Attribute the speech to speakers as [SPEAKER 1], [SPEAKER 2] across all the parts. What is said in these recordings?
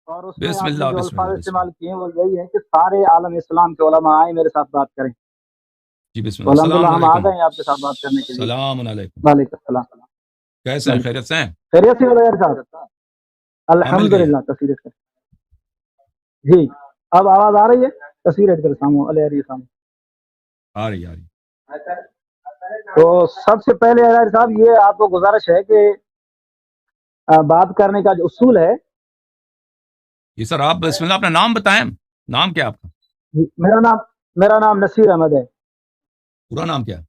[SPEAKER 1] اور اس میں
[SPEAKER 2] بسم
[SPEAKER 1] آپ نے
[SPEAKER 2] اللہ
[SPEAKER 1] جو
[SPEAKER 2] بسم
[SPEAKER 1] الفاظ
[SPEAKER 2] اللہ بسم
[SPEAKER 1] استعمال
[SPEAKER 2] اللہ.
[SPEAKER 1] کیے ہیں وہ یہی ہے کہ سارے عالم اسلام کے علماء آئیں میرے ساتھ بات کریں.
[SPEAKER 2] جی بسم
[SPEAKER 1] تو
[SPEAKER 2] اللہ. السلام
[SPEAKER 1] الحمدللہ ہم آ
[SPEAKER 2] علیکم.
[SPEAKER 1] گئے ہیں آپ کے ساتھ بات کرنے کے لیے.
[SPEAKER 2] السلام علیکم.
[SPEAKER 1] وعلیکم السلام.
[SPEAKER 2] کیسے ہیں؟
[SPEAKER 1] وعلیکم
[SPEAKER 2] خیریت سے ہیں؟
[SPEAKER 1] خیریت سے ہو صاحب؟
[SPEAKER 2] ہاں مل گئی ہے.
[SPEAKER 1] الحمدللہ. تصویر کر جی اب آواز آ رہی ہے؟ تصویر ایڈ کر سامو علیہ سامو.
[SPEAKER 2] آ رہی آ رہی.
[SPEAKER 1] تو سب سے پہلے علیہ صاحب یہ آپ کو گزارش ہے کہ بات کرنے کا جو اصول ہے.
[SPEAKER 2] جی سر آپ بسم اللہ اپنا نام بتائیں. نام کیا آپ کا؟
[SPEAKER 1] میرا نام نصیر احمد ہے.
[SPEAKER 2] پورا نام کیا ہے؟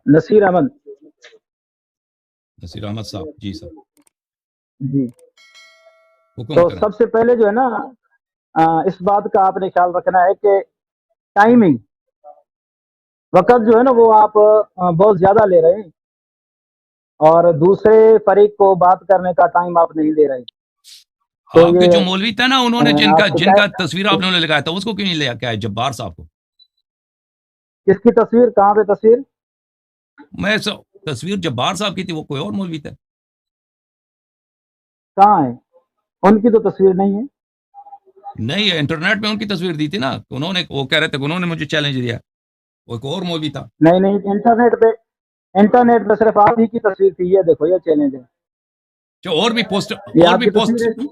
[SPEAKER 1] نصیر احمد.
[SPEAKER 2] نصیر احمد صاحب. جی سر
[SPEAKER 1] جی
[SPEAKER 2] حکم
[SPEAKER 1] تو
[SPEAKER 2] کریں.
[SPEAKER 1] سب سے پہلے جو ہے نا اس بات کا آپ نے خیال رکھنا ہے کہ ٹائمنگ وقت جو ہے نا وہ آپ بہت زیادہ لے رہے ہیں اور دوسرے فریق کو بات کرنے کا ٹائم آپ نہیں دے رہے. تو
[SPEAKER 2] آپ کے
[SPEAKER 1] یہ
[SPEAKER 2] جو مولوی تھے نا انہوں نے
[SPEAKER 1] آپ کو
[SPEAKER 2] جن کا تصویر آپ نے لگایا تھا اس کو کیوں نہیں لے کیا ہے جبار صاحب کو؟
[SPEAKER 1] کس کی تصویر؟ کہاں پہ تصویر؟
[SPEAKER 2] میں تصویر جبار صاحب کی تھی، وہ کوئی اور مولوی تھے.
[SPEAKER 1] کہاں ہے؟ ان کی تو تصویر نہیں ہے.
[SPEAKER 2] نہیں انٹرنیٹ میں ان کی تصویر دی تھی نا. انہوں نے وہ کہہ رہے تھے کہ انہوں نے مجھے چیلنج دیا. وہ ایک اور مولوی تھا.
[SPEAKER 1] نہیں انٹرنیٹ پہ صرف آپ ہی کی تصویر تھی. یہ دیکھو یہ چیلنج ہے.
[SPEAKER 2] جو اور بھی پوسٹر
[SPEAKER 1] یہ آپ کی تصویر ہے.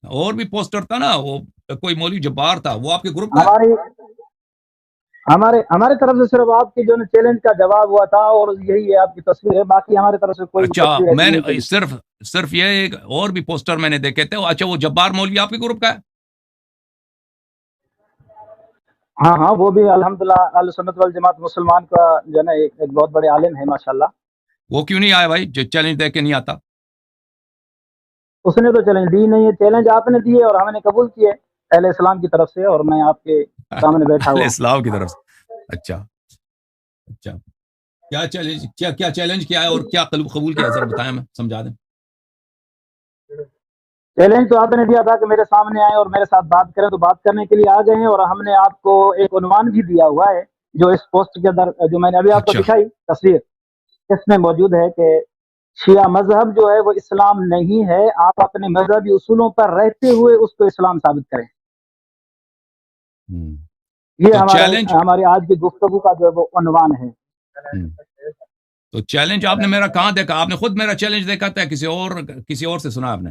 [SPEAKER 2] اور بھی پوسٹر تھا نا، وہ کوئی مولوی جبار تھا، وہ آپ کے گروپ کا ہے؟
[SPEAKER 1] ہمارے طرف سے صرف آپ کی جو چیلنج کا جواب ہوا تھا اور یہی ہے آپ کی تصویر ہے. باقی ہمارے طرف سے کوئی
[SPEAKER 2] اچھا
[SPEAKER 1] تصویر ایسی
[SPEAKER 2] میں
[SPEAKER 1] نہیں
[SPEAKER 2] نے
[SPEAKER 1] چلی.
[SPEAKER 2] صرف یہ ایک اور بھی پوسٹر میں نے دیکھے تھے. اچھا وہ جبار مولوی آپ کے گروپ کا ہے؟
[SPEAKER 1] ہاں وہ بھی الحمدللہ اہل سنت والجماعت مسلمان کا جو ہے نا ایک بہت بڑے عالم ہے ماشاءاللہ.
[SPEAKER 2] وہ کیوں نہیں آیا بھائی جو چیلنج دے کے نہیں آتا؟
[SPEAKER 1] اس نے تو چیلنج دی نہیں ہے. چیلنج آپ نے دیے اور ہم نے قبول کیے اہل اسلام کی طرف سے اور میں آپ کے سامنے بیٹھا
[SPEAKER 2] اہل
[SPEAKER 1] ہوا ہوں.
[SPEAKER 2] اسلام کی طرف سے. اچھا کیا چیلنج کیا چیلنج کیا ہے اور کیا قبول کیا ہے؟ ذرا بتائیں، میں سمجھا دیں.
[SPEAKER 1] چیلنج تو آپ نے دیا تھا کہ میرے سامنے آئے اور میرے ساتھ بات کریں، تو بات کرنے کے لیے آ گئے ہیں. اور ہم نے آپ کو ایک عنوان بھی دیا ہوا ہے جو اس پوسٹ کے اندر جو میں نے ابھی آپ کو
[SPEAKER 2] اچھا
[SPEAKER 1] دکھائی تصویر، اس میں موجود ہے کہ شیعہ مذہب جو ہے وہ اسلام نہیں ہے. آپ اپنے مذہبی اصولوں پر رہتے ہوئے اس کو اسلام ثابت کریں. یہ
[SPEAKER 2] تو چیلنج
[SPEAKER 1] ہماری آج کی گفتگو کا جو ہے وہ عنوان ہے.
[SPEAKER 2] تو چیلنج آپ نے میرا کہاں دیکھا؟ آپ نے خود میرا چیلنج دیکھا تھا؟ کسی اور سے سنا آپ نے؟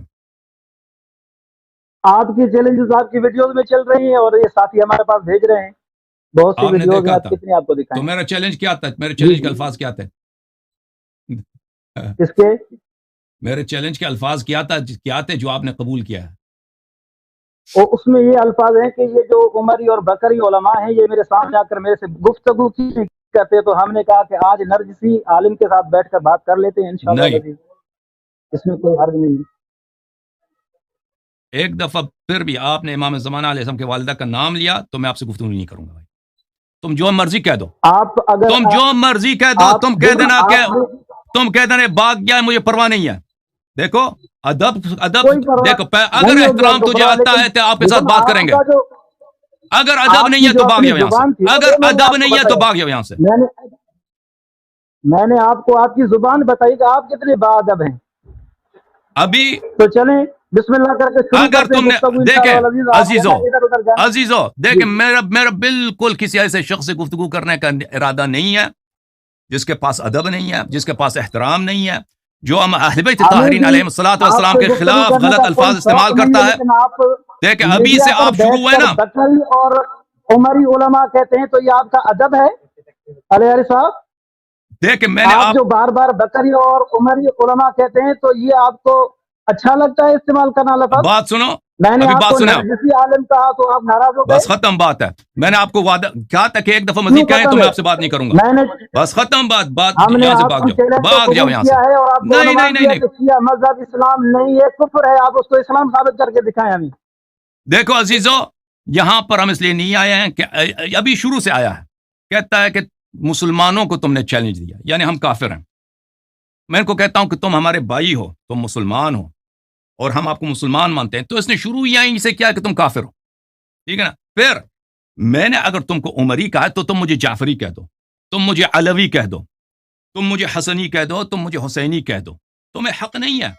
[SPEAKER 1] آپ کی چیلنجز آپ کی ویڈیوز میں چل رہی ہیں اور یہ ساتھی ہمارے پاس بھیج رہے ہیں بہت سی
[SPEAKER 2] آپ نے
[SPEAKER 1] ویڈیوز میں.
[SPEAKER 2] دیکھا
[SPEAKER 1] آپ
[SPEAKER 2] تھا
[SPEAKER 1] کتنی آپ کو
[SPEAKER 2] تو
[SPEAKER 1] دکھائیں؟
[SPEAKER 2] میرا چیلنج کیا تھا؟ میرے
[SPEAKER 1] جی
[SPEAKER 2] چیلنج کے
[SPEAKER 1] جی.
[SPEAKER 2] الفاظ کیا تھے؟
[SPEAKER 1] کس کے؟
[SPEAKER 2] میرے چیلنج کے الفاظ کیا تھے جو آپ نے قبول کیا ہے؟
[SPEAKER 1] اور اس میں یہ الفاظ ہیں کہ یہ جو عمری اور بکری علماء ہیں یہ میرے سامنے آ کر میرے سے گفتگو کی کرتے. تو ہم نے کہا کہ آج نرجسی عالم کے ساتھ بیٹھ کر بات کر لیتے ہیں انشاءاللہ.
[SPEAKER 2] نہیں،
[SPEAKER 1] اس میں کوئی حرج نہیں.
[SPEAKER 2] ایک دفعہ پھر بھی آپ نے امام زمانہ علیہ السلام کے والدہ کا نام لیا تو میں آپ سے گفتگو نہیں کروں گا بھائی. تم جو مرضی کہہ دو،
[SPEAKER 1] آپ اگر
[SPEAKER 2] تم جو مرضی کہہ دو،
[SPEAKER 1] آپ
[SPEAKER 2] تم کہہ دینا کہ تم کہہ دینا باغ گیا ہے، مجھے پرواہ نہیں ہے. دیکھو ادب
[SPEAKER 1] کوئی پرواہ
[SPEAKER 2] دیکھو اگر
[SPEAKER 1] نہیں ہوگی آپ
[SPEAKER 2] احترام
[SPEAKER 1] کو
[SPEAKER 2] تجھے
[SPEAKER 1] پرواہ،
[SPEAKER 2] آتا
[SPEAKER 1] لیکن
[SPEAKER 2] ہے تو آپ کے ساتھ
[SPEAKER 1] لیکن
[SPEAKER 2] بات کریں
[SPEAKER 1] آپ
[SPEAKER 2] گے.
[SPEAKER 1] کا جو
[SPEAKER 2] اگر ادب
[SPEAKER 1] آپ
[SPEAKER 2] نہیں
[SPEAKER 1] کی
[SPEAKER 2] ہے
[SPEAKER 1] جو
[SPEAKER 2] تو بھاگ
[SPEAKER 1] اپنی
[SPEAKER 2] جاؤ یہاں سے.
[SPEAKER 1] زبان تھی نا
[SPEAKER 2] اگر
[SPEAKER 1] وہ میں نے
[SPEAKER 2] ادب
[SPEAKER 1] آپ کو
[SPEAKER 2] نہیں ہے تو
[SPEAKER 1] بتایا.
[SPEAKER 2] بھاگ جاؤ یہاں سے.
[SPEAKER 1] میں نے آپ کو آپ کی زبان بتائی کہ آپ کتنے باادب ہیں.
[SPEAKER 2] ابھی
[SPEAKER 1] تو چلیں بسم اللہ کر کے شروع
[SPEAKER 2] اگر
[SPEAKER 1] کرتے ہیں
[SPEAKER 2] تم نے
[SPEAKER 1] گفتگو
[SPEAKER 2] دیکھیں
[SPEAKER 1] انشاءاللہ العزیز. آپ جو ہے نا ادھر ادھر جائیں.
[SPEAKER 2] عزیزو
[SPEAKER 1] جی
[SPEAKER 2] دیکھیں میرا بالکل کسی ایسے شخص سے گفتگو کرنے کا ارادہ نہیں ہے جس کے پاس ادب نہیں ہے، جس کے پاس احترام نہیں ہے، جو ہم اہل بیت
[SPEAKER 1] ہمیں
[SPEAKER 2] طاہرین
[SPEAKER 1] بھی
[SPEAKER 2] علیہم الصلوۃ
[SPEAKER 1] آپ
[SPEAKER 2] والسلام
[SPEAKER 1] سے
[SPEAKER 2] کے
[SPEAKER 1] گفتگو
[SPEAKER 2] خلاف
[SPEAKER 1] کرنے
[SPEAKER 2] غلط
[SPEAKER 1] کا کوئی
[SPEAKER 2] الفاظ
[SPEAKER 1] شوق
[SPEAKER 2] استعمال
[SPEAKER 1] نہیں ہے،
[SPEAKER 2] کرتا ہے.
[SPEAKER 1] لیکن آپ
[SPEAKER 2] دیکھیں ابھی
[SPEAKER 1] میڈیا
[SPEAKER 2] سے
[SPEAKER 1] پر
[SPEAKER 2] آپ شروع
[SPEAKER 1] بیٹھ
[SPEAKER 2] ہوئے
[SPEAKER 1] کر
[SPEAKER 2] نا.
[SPEAKER 1] بکری اور عمری علماء کہتے ہیں تو یہ آپ کا ادب ہے علی صاحب؟
[SPEAKER 2] دیکھیں میں نے
[SPEAKER 1] آپ جو بار بار بکری اور عمری علماء کہتے ہیں تو یہ آپ کو اچھا لگتا ہے استعمال کرنا لفظ؟
[SPEAKER 2] بات سنو،
[SPEAKER 1] میں نے
[SPEAKER 2] ابھی
[SPEAKER 1] آپ
[SPEAKER 2] بات
[SPEAKER 1] کو
[SPEAKER 2] سنیں آپ.
[SPEAKER 1] نرجسی عالم کہا تو آپ ناراض ہو گئے.
[SPEAKER 2] بس ختم بات ہے. میں نے آپ کو وعدہ کہا تھا کہ ایک دفعہ
[SPEAKER 1] کیوں
[SPEAKER 2] مزید کہیں تو
[SPEAKER 1] ختم
[SPEAKER 2] میں
[SPEAKER 1] ہے؟
[SPEAKER 2] آپ سے بات نہیں کروں گا.
[SPEAKER 1] میں نے
[SPEAKER 2] بس ختم بات
[SPEAKER 1] ہم نے
[SPEAKER 2] یہاں سے
[SPEAKER 1] آپ
[SPEAKER 2] بھاگ
[SPEAKER 1] کی
[SPEAKER 2] جاؤ،
[SPEAKER 1] چیلنج کو
[SPEAKER 2] بھاگ جاؤ
[SPEAKER 1] قبول
[SPEAKER 2] یہاں سے.
[SPEAKER 1] کیا ہے اور آپ کو
[SPEAKER 2] نہیں نہیں
[SPEAKER 1] عنوان
[SPEAKER 2] نہیں
[SPEAKER 1] دیا
[SPEAKER 2] نہیں
[SPEAKER 1] کہ شیعہ مذہب اسلام نہیں ہے، کفر ہے. آپ اس کو اسلام ثابت کر کے دکھائیں ہمیں.
[SPEAKER 2] دیکھو عزیزو، یہاں پر ہم اس لیے نہیں آئے ہیں کہ ابھی شروع سے آیا ہے کہتا ہے کہ مسلمانوں کو تم نے چیلنج دیا یعنی ہم کافر ہیں. میں ان کو کہتا ہوں کہ تم ہمارے بھائی ہو، تم مسلمان ہو اور ہم آپ کو مسلمان مانتے ہیں. تو اس نے شروع ہی سے کیا کہ تم کافر ہو، ٹھیک ہے نا. پھر میں نے اگر تم کو عمری کہا تو تم مجھے جعفری کہہ دو، تم مجھے علوی کہہ دو، تم مجھے حسنی کہہ دو، تم مجھے حسینی کہہ دو. تمہیں حق نہیں ہے.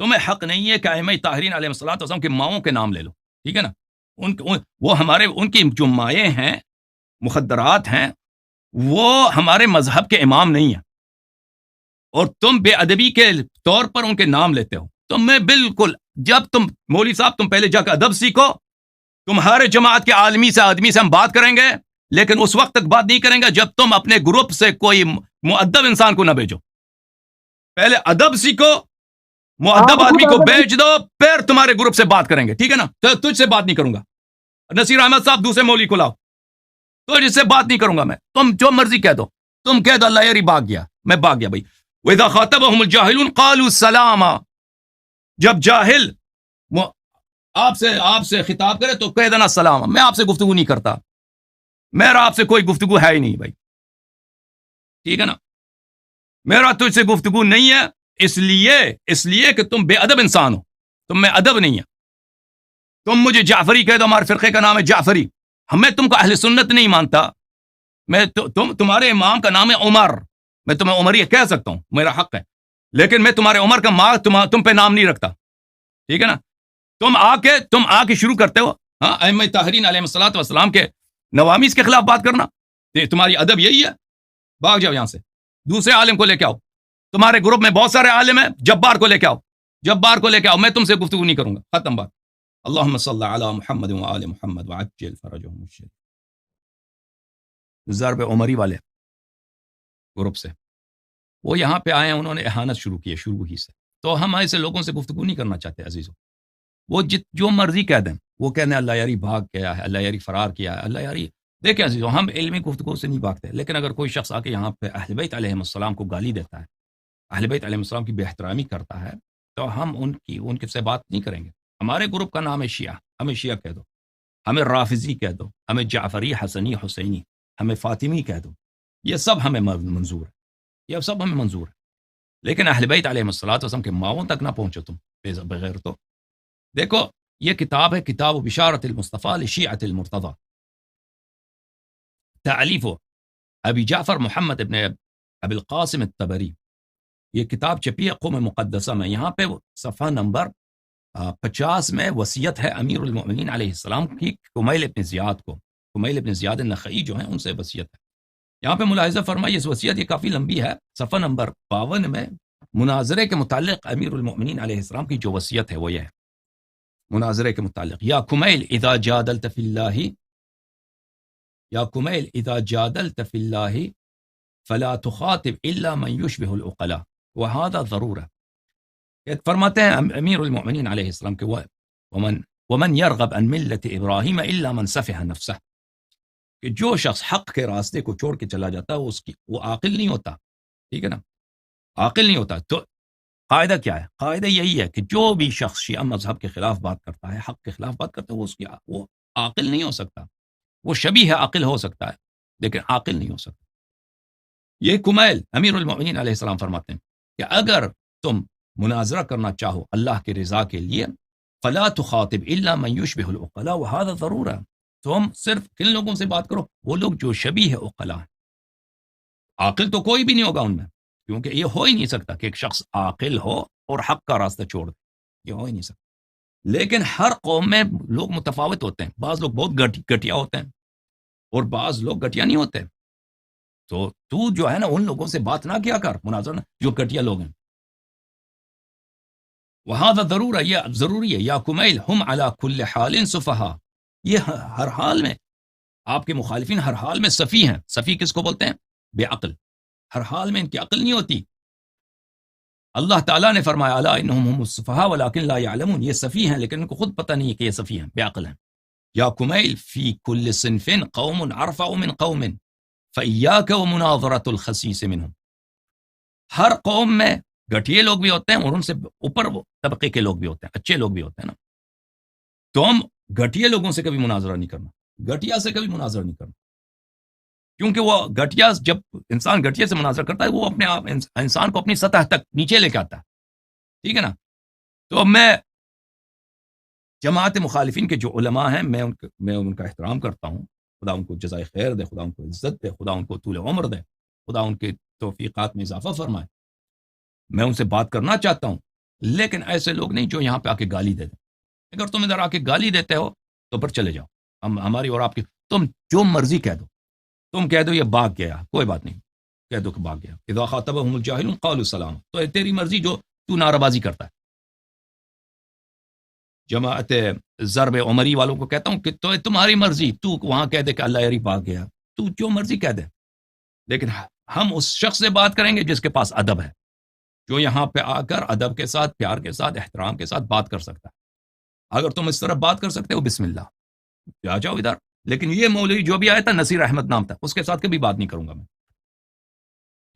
[SPEAKER 2] تمہیں حق نہیں ہے کہ ائمہ طاہرین علیہ السلام کے ماؤں کے نام لے لو، ٹھیک ہے نا؟ وہ ہمارے ان کی جو مائیں ہیں، مخدرات ہیں، وہ ہمارے مذہب کے امام نہیں ہیں، اور تم بے ادبی کے طور پر ان کے نام لیتے ہو. تو میں بالکل، جب تم مولوی صاحب تم پہلے جا کے ادب سیکھو. تمہارے جماعت کے آدمی سے ہم بات کریں گے، لیکن اس وقت تک بات نہیں کریں گے جب تم اپنے گروپ سے کوئی مؤدب انسان کو نہ بھیجو. پہلے ادب سیکھو، مؤدب
[SPEAKER 1] آپ
[SPEAKER 2] آدمی
[SPEAKER 1] خود
[SPEAKER 2] کو
[SPEAKER 1] ادب
[SPEAKER 2] بھیج دو، پھر تمہارے گروپ سے بات کریں گے، ٹھیک ہے نا؟ تو تجھ سے بات نہیں کروں گا. نصیر احمد صاحب دوسرے مولوی کو لاؤ، تو جس سے بات نہیں کروں گا میں. تم جو مرضی کہہ دو، تم کہہ دو اللہ یاری بھاگ گیا، میں بھاگ گیا بھائی. وَإِذَا خَاطَبَهُمُ الْجَاهِلُونَ قَالُوا سَلَامًا. جب جاہل آپ سے خطاب کرے تو کہہ دینا سلام. میں آپ سے گفتگو نہیں کرتا، میرا آپ سے کوئی گفتگو ہے ہی نہیں بھائی، ٹھیک ہے نا؟ میرا تجھ سے گفتگو نہیں ہے، اس لیے کہ تم بے ادب انسان ہو، تم میں ادب نہیں ہے. تم مجھے جعفری کہہ دو، ہمارے فرقے کا نام ہے جعفری، میں تم کو اہل سنت نہیں مانتا. تمہارے امام کا نام ہے عمر، میں تمہیں عمری کہہ سکتا ہوں، میرا حق ہے، لیکن میں تمہارے عمر کا ماں تم پہ نام نہیں رکھتا، ٹھیک ہے نا؟ تم آ کے شروع کرتے ہو ہاں ائمہ طاہرین علیہ الصلوۃ والسلام کے نوامیس کے خلاف بات کرنا. تمہاری ادب یہی ہے؟ بھاگ جاؤ یہاں سے، دوسرے عالم کو لے کے آؤ. تمہارے گروپ میں بہت سارے عالم ہیں، جبار کو لے کے آؤ، جبار کو لے کے آؤ. میں تم سے گفتگو نہیں کروں گا، ختم بات. اللہم صلی علی محمد وآل محمد وعجل فرجهم الشریف. ضرب عمری والے گروپ سے وہ یہاں پہ آئے ہیں، انہوں نے اہانت شروع کی ہے شروع ہی سے. تو ہم ایسے لوگوں سے گفتگو نہیں کرنا چاہتے عزیزوں. وہ جو مرضی کہہ دیں، وہ کہنے ہیں اللہ یاری بھاگ گیا ہے، اللہ یاری فرار کیا ہے، اللہ یاری. دیکھیں عزیزوں، ہم علمی گفتگو سے نہیں بھاگتے، لیکن اگر کوئی شخص آ کے یہاں پہ اہل بیت علیہ السلام کو گالی دیتا ہے، اہل بیت علیہ السلام کی بے احترامی کرتا ہے، تو ہم ان کے سے بات نہیں کریں گے. ہمارے گروپ کا نام ہے شیعہ، ہمیں شیعہ کہہ دو، ہمیں رافضی کہہ دو، ہمیں جعفری، حسنی، حسینی، ہمیں فاطمی کہہ دو، یہ سب ہمیں منظور ہے، یہ سب ہمیں منظور ہے. لیکن اہل بیت علیہ السلام کے ماؤں تک نہ پہنچو تم بغیر. تو دیکھو یہ کتاب ہے کتاب بشارت المصطفیٰ لشیعۃ المرتضی، تالیف ابی جعفر محمد ابن ابی القاسم الطبری. یہ کتاب چھپی ہے قم مقدسہ میں. یہاں پہ صفحہ نمبر 50 میں وصیت ہے امیر المؤمنین علیہ السلام کی کمیل ابن زیاد کو. کمیل ابن زیاد النخعی جو ہیں ان سے وصیت ہے. یہاں پہ ملاحظہ فرمائیے اس وصیت یہ کافی لمبی ہے. صفحہ نمبر 52 میں مناظرے کے متعلق امیر المؤمنین علیہ السلام کی جو وصیت ہے وہ یہ ہے مناظرے کے متعلق. یا کمیل اذا جادلت فی اللہ، یا کمیل اذا جادلت فی اللہ فلا تخاطب الا من یشبہ العقلاء وهذا ضرورہ. فرماتے ہیں امیر المؤمنین علیہ السلام کہ ومن يرغب عن ملت ابراہیم الا من سفہ نفسہ، کہ جو شخص حق کے راستے کو چھوڑ کے چلا جاتا ہے وہ عاقل نہیں ہوتا، ٹھیک ہے نا؟ عاقل نہیں ہوتا. تو قاعدہ کیا ہے؟ قاعدہ یہی ہے کہ جو بھی شخص شیعہ مذہب کے خلاف بات کرتا ہے، حق کے خلاف بات کرتا ہے، وہ عاقل نہیں ہو سکتا. وہ شبیہ عاقل ہو سکتا ہے لیکن عاقل نہیں ہو سکتا. یہ کمیل امیر المؤمنین علیہ السلام فرماتے ہیں کہ اگر تم مناظرہ کرنا چاہو اللہ کی رضا کے لیے، فلا تخاطب الا من یشبہ العقلاء وهذا ضرورہ، تم صرف کن لوگوں سے بات کرو؟ وہ لوگ جو شبیہ عقلاء ہیں. عاقل تو کوئی بھی نہیں ہوگا ان میں، کیونکہ یہ ہو ہی نہیں سکتا کہ ایک شخص عاقل ہو اور حق کا راستہ چھوڑ دے، یہ ہو ہی نہیں سکتا. لیکن ہر قوم میں لوگ متفاوت ہوتے ہیں. بعض لوگ بہت گھٹیا ہوتے ہیں اور بعض لوگ گھٹیا نہیں ہوتے. تو جو ہے نا ان لوگوں سے بات نہ کیا کر مناظرہ، جو گھٹیا لوگ ہیں. وہذا ضرورہ، یہ ضروری ہے. یا کمیل ہم علی کل حال سفہاء، یہ ہر حال میں آپ کے مخالفین ہر حال میں سفی ہیں. سفی کس کو بولتے ہیں؟ بے عقل. ہر حال میں ان کی عقل نہیں ہوتی. اللہ تعالیٰ نے فرمایا الا انہم هم السفہاء ولکن لا يعلمون، یہ سفی ہیں لیکن ان کو خود پتہ نہیں ہے کہ یہ سفی ہیں، بے عقل ہیں. یا کمیل فی کل صنف قوم ارفع من قوم فإیاک ومناظرۃ الخسیس منہم، ہر قوم میں گھٹیے لوگ بھی ہوتے ہیں اور ان سے اوپر طبقے کے لوگ بھی ہوتے ہیں، اچھے لوگ بھی ہوتے ہیں نا. تو ہم گھٹیے لوگوں سے کبھی مناظرہ نہیں کرنا، گھٹیا سے کبھی مناظرہ نہیں کرنا، کیونکہ وہ گھٹیا، جب انسان گھٹیا سے مناظرہ کرتا ہے وہ اپنے آپ انسان کو اپنی سطح تک نیچے لے کے آتا ہے، ٹھیک ہے نا. تو میں جماعت مخالفین کے جو علماء ہیں میں ان کا احترام کرتا ہوں. خدا ان کو جزائے خیر دے، خدا ان کو عزت دے، خدا ان کو طول عمر دے، خدا ان کے توفیقات میں اضافہ فرمائے. میں ان سے بات کرنا چاہتا ہوں لیکن ایسے لوگ نہیں جو یہاں پہ آ کے گالی دیتے. اگر تم ادھر آ کے گالی دیتے ہو تو پھر چلے جاؤ. ہماری اور آپ کی تم جو مرضی کہہ دو. تم کہہ دو یہ بھاگ گیا, کوئی بات نہیں, کہہ دو کہ بھاگ گیا. اذا خاطبهم الجاهلون قالوا سلام. تو تیری مرضی جو تو نعرہ بازی کرتا ہے. جماعت ضرب عمری والوں کو کہتا ہوں کہ تو تمہاری مرضی, تو وہاں کہہ دے کہ اللہ یاری بھاگ گیا, تو جو مرضی کہہ دے, لیکن ہم اس شخص سے بات کریں گے جس کے پاس ادب ہے, جو یہاں پہ آ کر ادب کے ساتھ, پیار کے ساتھ, احترام کے ساتھ بات کر سکتا ہے. اگر تم اس طرح بات کر سکتے ہو بسم اللہ, آ جاؤ ادھر. لیکن یہ مولوی جو بھی آیا تھا, نصیر احمد نام تھا, اس کے ساتھ کبھی بات نہیں کروں گا میں.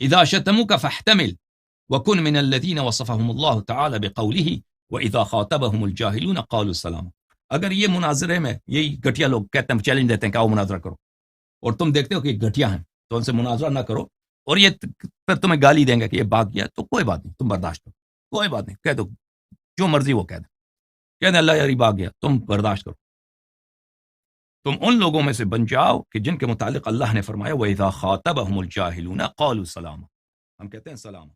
[SPEAKER 2] اذا شتموك فاحتمل وكن من الذين وصفهم الله تعالى بقوله واذا خاطبهم الجاهلون قالوا السلام. اگر یہ مناظرے میں یہی گھٹیا لوگ کہتے ہیں, چیلنج دیتے ہیں کہ آؤ مناظرہ کرو, اور تم دیکھتے ہو کہ یہ گھٹیا ہیں, تو ان سے مناظرہ نہ کرو, اور یہ پھر تمہیں گالی دیں گے کہ یہ بھاگ گیا, تو کوئی بات نہیں, تم برداشت کرو, کوئی بات نہیں, کہہ دو جو مرضی وہ کہہ دیں اللہ یاری بھاگ گیا, تم برداشت کرو. تم ان لوگوں میں سے بن جاؤ کہ جن کے متعلق اللہ نے فرمایا وَإِذَا خَاطَبَهُمُ الْجَاهِلُونَ قَالُوا سَلَامًا. ہم کہتے ہیں سلام.